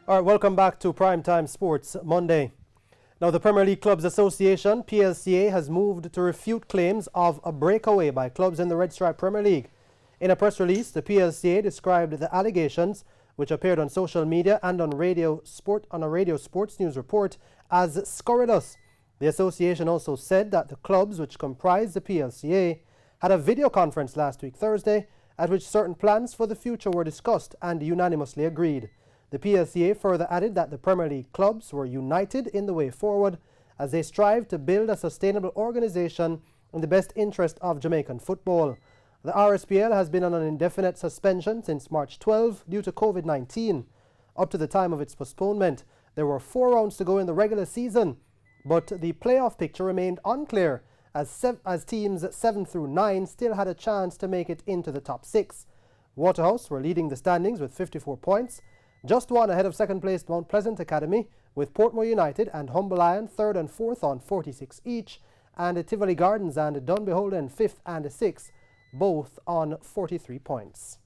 All right, welcome back to Primetime Sports Monday. Now, the Premier League Clubs Association, PLCA, has moved to refute claims of a breakaway by clubs in the Red Stripe Premier League. In a press release, the PLCA described the allegations, which appeared on social media and on a radio sports news report, as scurrilous. The association also said that the clubs, which comprise the PLCA, had a video conference last week Thursday, at which certain plans for the future were discussed and unanimously agreed. The PLCA further added that the Premier League clubs were united in the way forward as they strive to build a sustainable organisation in the best interest of Jamaican football. The RSPL has been on an indefinite suspension since March 12 due to COVID-19. Up to the time of its postponement, there were 4 rounds to go in the regular season, but the playoff picture remained unclear as teams 7 through 9 still had a chance to make it into the top 6. Waterhouse were leading the standings with 54 points, just one ahead of second-placed Mount Pleasant Academy, with Portmore United and Humble Iron 3rd and 4th on 46 each, and Tivoli Gardens and Dunbeholden 5th and 6th, both on 43 points.